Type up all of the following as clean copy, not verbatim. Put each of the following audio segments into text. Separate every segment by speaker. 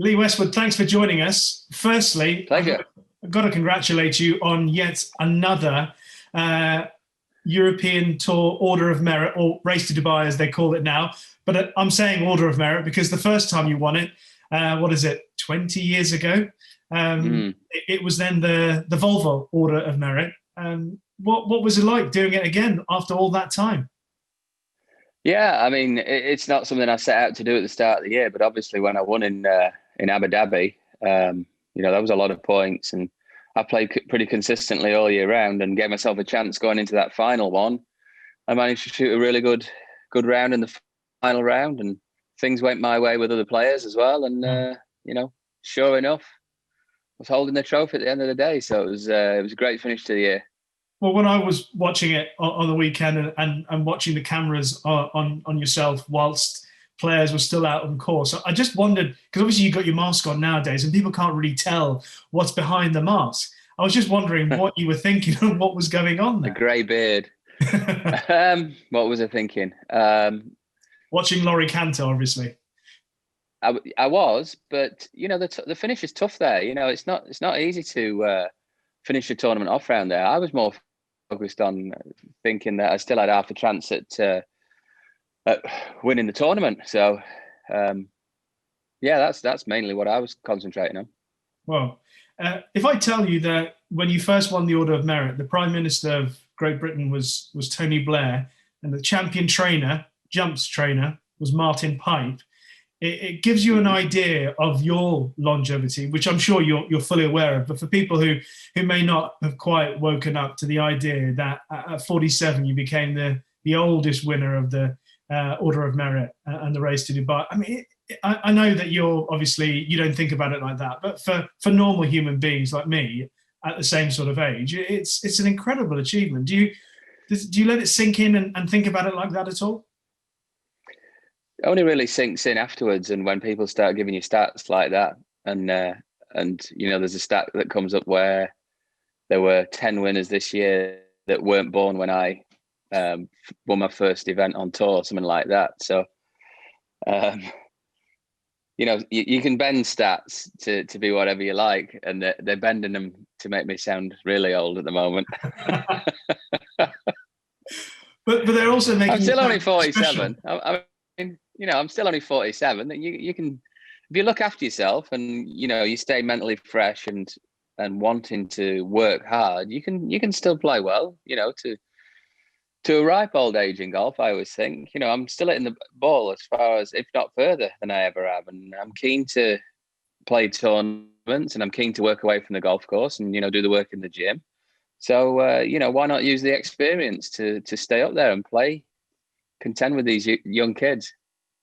Speaker 1: Lee Westwood, thanks for joining us. Firstly,
Speaker 2: Pleasure.
Speaker 1: I've got to congratulate you on yet another uh, European Tour Order of Merit, or Race to Dubai as they call it now. But I'm saying Order of Merit because the first time you won it, what is it, 20 years ago?
Speaker 2: Mm.
Speaker 1: It was then the Volvo Order of Merit. What was it like doing it again after all that time?
Speaker 2: Yeah, I mean, it's not something I set out to do at the start of the year, but obviously when I won in Abu Dhabi, that was a lot of points, and I played pretty consistently all year round, and gave myself a chance going into that final one. I managed to shoot a really good round in the final round, and things went my way with other players as well. And sure enough, I was holding the trophy at the end of the day, so it was a great finish to the year.
Speaker 1: Well, when I was watching it on the weekend and watching the cameras on yourself whilst players were still out on course, I just wondered, because obviously you've got your mask on nowadays and people can't really tell what's behind the mask. I was just wondering what you were thinking and what was going on
Speaker 2: The
Speaker 1: there.
Speaker 2: grey beard. What was I thinking?
Speaker 1: Watching Laurie Cantor, obviously.
Speaker 2: I was, but the finish is tough there. It's not easy to finish the tournament off round there. I was more focused on thinking that I still had half a chance at winning the tournament. So, that's mainly what I was concentrating on.
Speaker 1: Well, if I tell you that when you first won the Order of Merit, the Prime Minister of Great Britain was Tony Blair, and the champion trainer, jumps trainer, was Martin Pipe, it gives you an idea of your longevity, which I'm sure you're fully aware of. But for people who may not have quite woken up to the idea that at 47 you became the oldest winner of the Order of Merit and the Race to Dubai. I mean, I know that you don't think about it like that, but for normal human beings like me at the same sort of age, it's an incredible achievement. Do you let it sink in and think about it like that at all?
Speaker 2: It only really sinks in afterwards, and when people start giving you stats like that, and there's a stat that comes up where there were 10 winners this year that weren't born when I won my first event on tour, something like that. So, you can bend stats to be whatever you like, and they're bending them to make me sound really old at the moment.
Speaker 1: but they're also making.
Speaker 2: I'm still only 47. I'm still only 47. You can, if you look after yourself and you stay mentally fresh and wanting to work hard, you can still play well. To a ripe old age in golf, I always think. I'm still hitting the ball as far as, if not further, than I ever have, and I'm keen to play tournaments, and I'm keen to work away from the golf course and do the work in the gym. So why not use the experience to stay up there and play, contend with these young kids.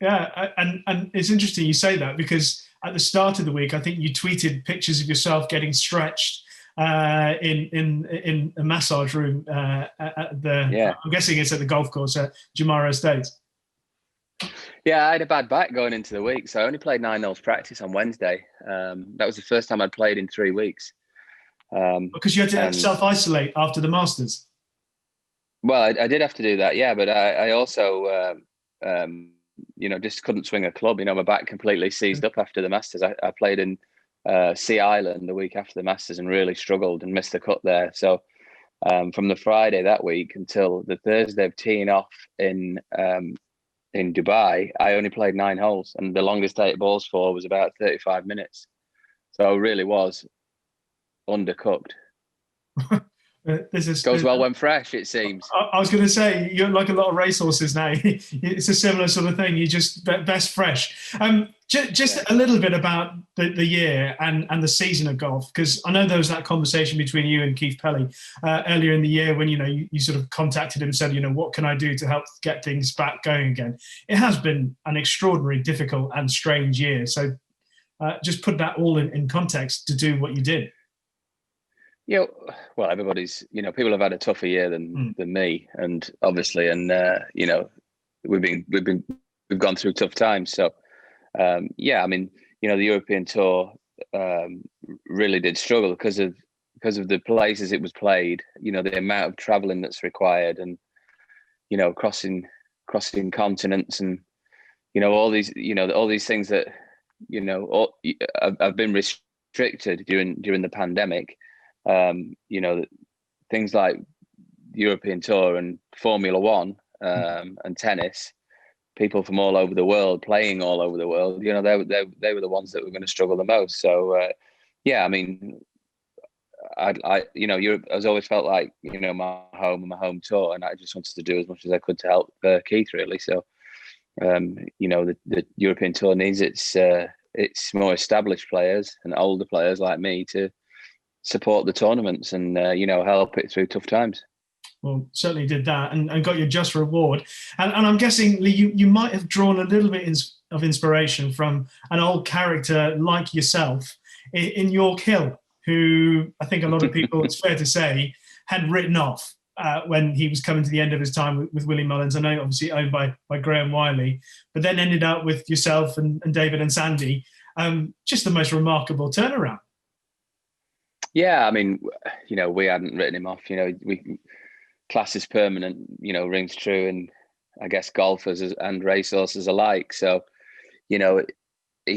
Speaker 1: Yeah, and it's interesting you say that because at the start of the week, I think you tweeted pictures of yourself getting stretched in a massage room at the.
Speaker 2: Yeah.
Speaker 1: I'm guessing it's at the golf course at Jumeirah Estates.
Speaker 2: Yeah, I had a bad back going into the week, so I only played 9 holes practice on Wednesday. That was the first time I'd played in 3 weeks.
Speaker 1: Because you had to self-isolate after the Masters.
Speaker 2: Well, I did have to do that, yeah, but I also. Just couldn't swing a club. My back completely seized up after the Masters. I played in Sea Island the week after the Masters and really struggled and missed the cut there. So from the Friday that week until the Thursday of teeing off in Dubai, I only played 9 holes, and the longest 8 balls for was about 35 minutes. So I really was undercooked. Goes well when fresh, it seems.
Speaker 1: I was going to say, you're like a lot of racehorses now. It's a similar sort of thing. You just best fresh. Just a little bit about the year and the season of golf, because I know there was that conversation between you and Keith Pelly earlier in the year when you sort of contacted him and said, what can I do to help get things back going again? It has been an extraordinary, difficult and strange year. So just put that all in context to do what you did.
Speaker 2: Well, everybody's, people have had a tougher year than me, and obviously, and we've gone through tough times. So, the European Tour really did struggle because of the places it was played. The amount of traveling that's required, and crossing continents, and all these things that I've been restricted during the pandemic. Things like the European Tour and Formula One and tennis, people from all over the world playing all over the world. They were the ones that were going to struggle the most. So I mean, Europe has always felt like my home and my home tour, and I just wanted to do as much as I could to help Keith, really. So the European Tour needs its more established players and older players like me to support the tournaments and help it through tough times.
Speaker 1: Well, certainly did that and got your just reward. And I'm guessing, Lee, you might have drawn a little bit of inspiration from an old character like yourself in York Hill, who I think a lot of people, it's fair to say, had written off when he was coming to the end of his time with Willie Mullins. I know obviously owned by Graham Wiley, but then ended up with yourself and David and Sandy. Just the most remarkable turnaround.
Speaker 2: Yeah, I mean, we hadn't written him off. Class is permanent, rings true, and I guess golfers and racehorses alike. So, he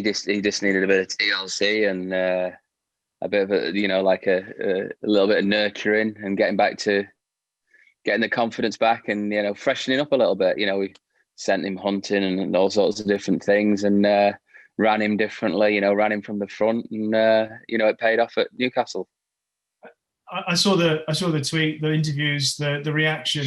Speaker 2: just needed a bit of TLC and a bit of a little bit of nurturing and getting the confidence back and freshening up a little bit. We sent him hunting and all sorts of different things and ran him differently. Ran him from the front, and it paid off at Newcastle.
Speaker 1: I saw the tweet, the interviews, the reaction.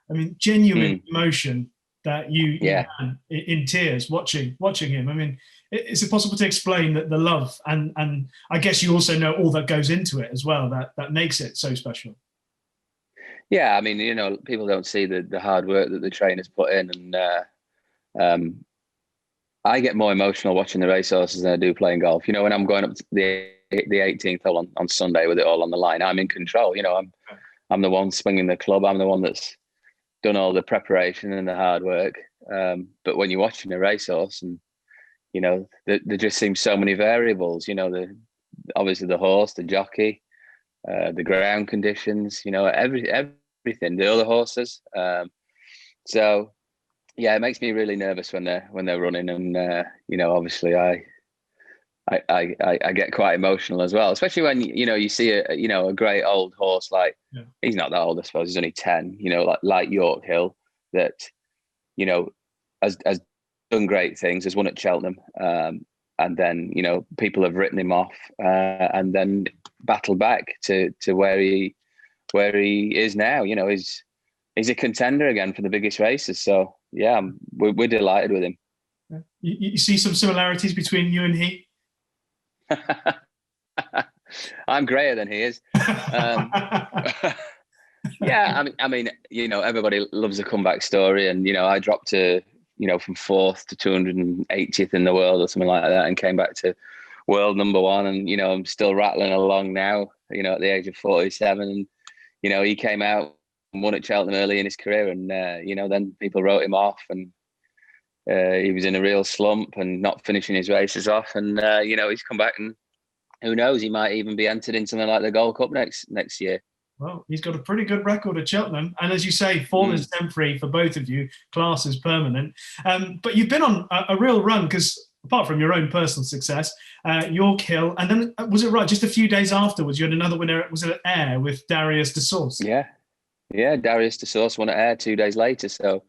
Speaker 1: I mean, genuine emotion that you had in tears watching him. I mean, is it possible to explain the love and I guess you also know all that goes into it as well that makes it so special?
Speaker 2: Yeah, I mean, people don't see the hard work that the trainers put in, and I get more emotional watching the racehorses than I do playing golf. When I'm going up to the 18th hole on Sunday with it all on the line, I'm in control. I'm the one swinging the club. I'm the one that's done all the preparation and the hard work. But when you're watching a racehorse, and there just seems so many variables. Obviously the horse, the jockey, the ground conditions. Everything. The other horses. So yeah, it makes me really nervous when they're running, and obviously I get quite emotional as well, especially when you see a great old horse like he's not that old, I suppose he's only 10, like York Hill, that has done great things, has won at Cheltenham, and then people have written him off, and then battled back to where he is now. He's a contender again for the biggest races. So yeah, we're delighted with him.
Speaker 1: You see some similarities between you and he?
Speaker 2: I'm greater than he is. Yeah, I mean, everybody loves a comeback story, and I dropped to from 4th to 280th in the world or something like that, and came back to world number 1, and I'm still rattling along now. At the age of 47, and he came out and won at Cheltenham early in his career, and then people wrote him off, and he was in a real slump and not finishing his races off, and he's come back, and who knows, he might even be entered in something like the Gold Cup next year.
Speaker 1: Well, he's got a pretty good record at Cheltenham, and as you say, form is temporary for both of you, class is permanent. But you've been on a real run, because apart from your own personal success, York Hill, and then was it right? Just a few days afterwards, you had another winner. Was it at Ayr with Darius de Source?
Speaker 2: Yeah, Darius de Source won at Ayr 2 days later. So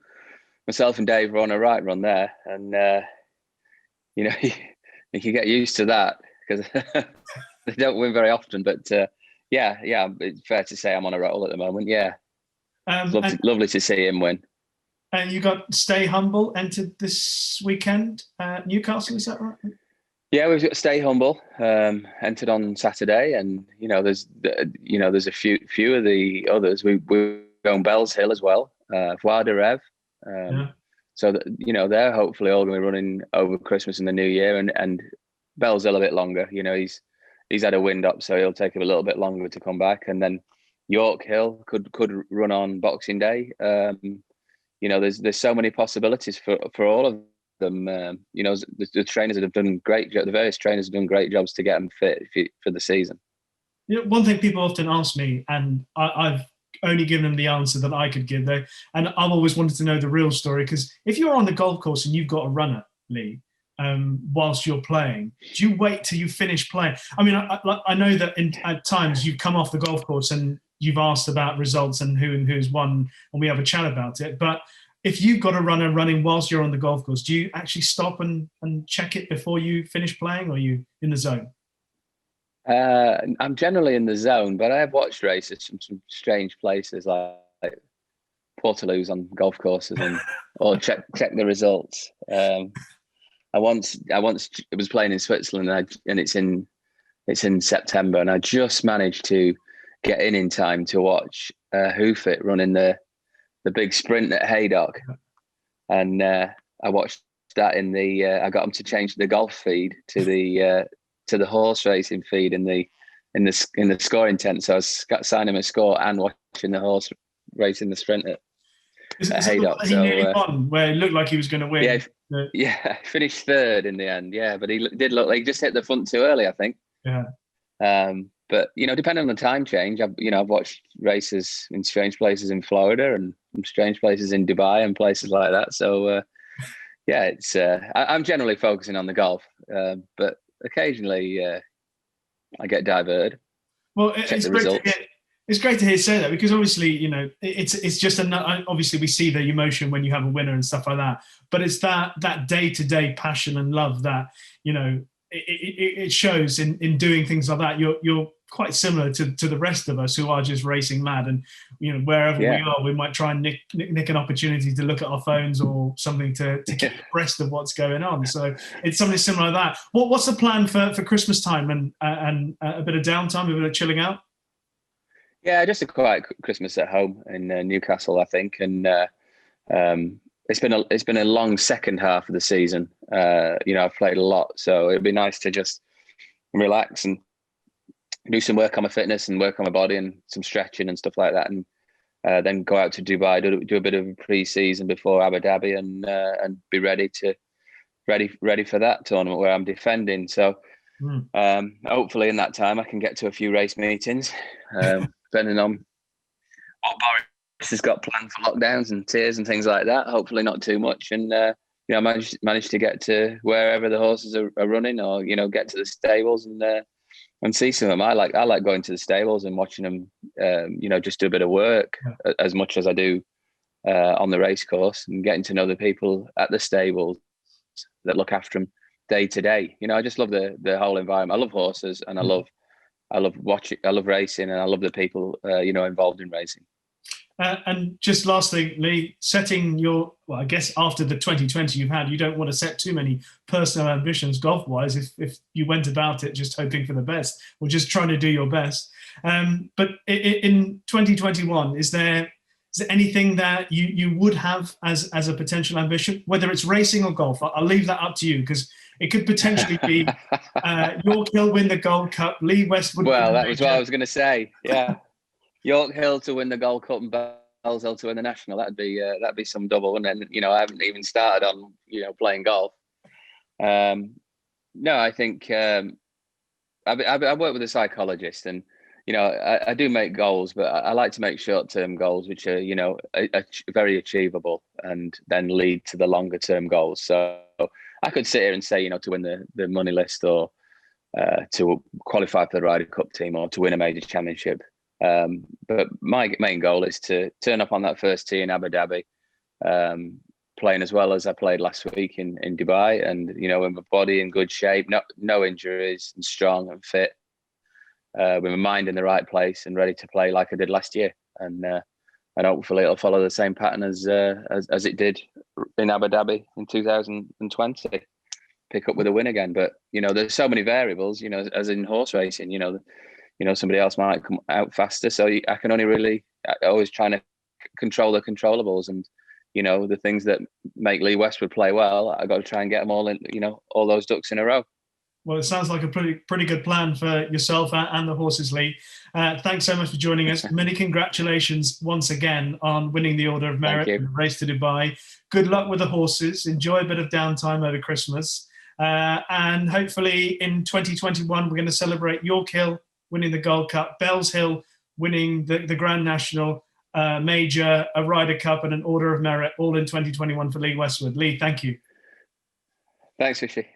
Speaker 2: myself and Dave were on a right run there, and you can get used to that because they don't win very often. But yeah, it's fair to say I'm on a roll at the moment. Yeah, lovely to see him win.
Speaker 1: And you got Stay Humble entered this weekend, Newcastle. Is that right? Yeah,
Speaker 2: we've got Stay Humble entered on Saturday, and there's a few of the others. We own Bells Hill as well, Voix de Rev. So that, they're hopefully all going to be running over Christmas and the New Year, and Bells Hill a bit longer. He's had a wind up, so he'll take him a little bit longer to come back, and then York Hill could run on Boxing Day. There's so many possibilities for all of them. The trainers have done great. The various trainers have done great jobs to get them fit for the season.
Speaker 1: One thing people often ask me, and I've only given them the answer that I could give, though, and I've always wanted to know the real story, because if you're on the golf course and you've got a runner, Lee, whilst you're playing? Do you wait till you finish playing? I mean, I know that at times you've come off the golf course and you've asked about results and who's won, and we have a chat about it. But if you've got a runner running whilst you're on the golf course, do you actually stop and check it before you finish playing, or are you in the zone?
Speaker 2: I'm generally in the zone, but I have watched races from some strange places like Portaloos on golf courses, or check the results. I once was playing in Switzerland, and it's in September, and I just managed to get in time to watch Hoofit running the big sprint at Haydock, and I watched that I got him to change the golf feed to the horse racing feed in the scoring tent. So I was signing a score and watching the horse racing the sprint at Haydock.
Speaker 1: He nearly won, where it looked like he was going to win.
Speaker 2: Yeah, finished third in the end. Yeah, but he did look like he just hit the front too early, I think.
Speaker 1: Yeah.
Speaker 2: But depending on the time change, I've watched races in strange places in Florida and strange places in Dubai and places like that. So yeah, it's I'm generally focusing on the golf, but occasionally I get diverted.
Speaker 1: Well, it's great to hear you say that, because obviously, it's just obviously we see the emotion when you have a winner and stuff like that, but it's that day-to-day passion and love that, it shows in doing things like that. You're quite similar to the rest of us who are just racing mad, and wherever we are, we might try and nick an opportunity to look at our phones or something to keep abreast of what's going on. So it's something similar like that. What's the plan for Christmas time and a bit of downtime, a bit of chilling out?
Speaker 2: Yeah, just a quiet Christmas at home in Newcastle, I think, and it's been a long second half of the season. I've played a lot, so it'd be nice to just relax and do some work on my fitness and work on my body and some stretching and stuff like that, and then go out to Dubai, do a bit of a pre-season before Abu Dhabi, and be ready for that tournament where I'm defending. So hopefully in that time I can get to a few race meetings, depending on what Boris has got planned for lockdowns and tiers and things like that. Hopefully not too much, and manage to get to wherever the horses are running, or get to the stables and see some of them. I like going to the stables and watching them, just do a bit of work as much as I do on the race course, and getting to know the people at the stables that look after them day to day. I just love the whole environment. I love horses, and I love watching. I love racing, and I love the people involved in racing.
Speaker 1: And just lastly, Lee, setting I guess after the 2020 you've had, you don't want to set too many personal ambitions golf-wise if you went about it just hoping for the best or just trying to do your best. But in 2021, is there anything that you would have as a potential ambition, whether it's racing or golf? I'll leave that up to you, because it could potentially be York Hill win the Gold Cup, Lee Westwood.
Speaker 2: Well, that was what I was going to say. Yeah. York Hill to win the Gold Cup and Bells Hill to win the National. That'd be some double, and then I haven't even started on playing golf. No, I think I work with a psychologist, and I do make goals, but I like to make short-term goals, which are very achievable, and then lead to the longer-term goals. So I could sit here and say to win the money list, or to qualify for the Ryder Cup team, or to win a major championship. But my main goal is to turn up on that first tee in Abu Dhabi, playing as well as I played last week in Dubai, and with my body in good shape, no injuries, and strong and fit, with my mind in the right place and ready to play like I did last year, and hopefully it'll follow the same pattern as it did in Abu Dhabi in 2020. Pick up with a win again. But there's so many variables, as in horse racing, somebody else might come out faster. So I can only really always trying to control the controllables, and the things that make Lee Westwood play well, I got to try and get them all in, all those ducks in a row.
Speaker 1: Well, it sounds like a pretty good plan for yourself and the horses, Lee. Thanks so much for joining us. Many congratulations once again on winning the Order of Merit and the race to Dubai. Good luck with the horses. Enjoy a bit of downtime over Christmas. And hopefully in 2021, we're going to celebrate York Hill winning the Gold Cup, Bells Hill winning the Grand National, Major, a Ryder Cup, and an Order of Merit, all in 2021 for Lee Westwood. Lee, thank you.
Speaker 2: Thanks, Fishy.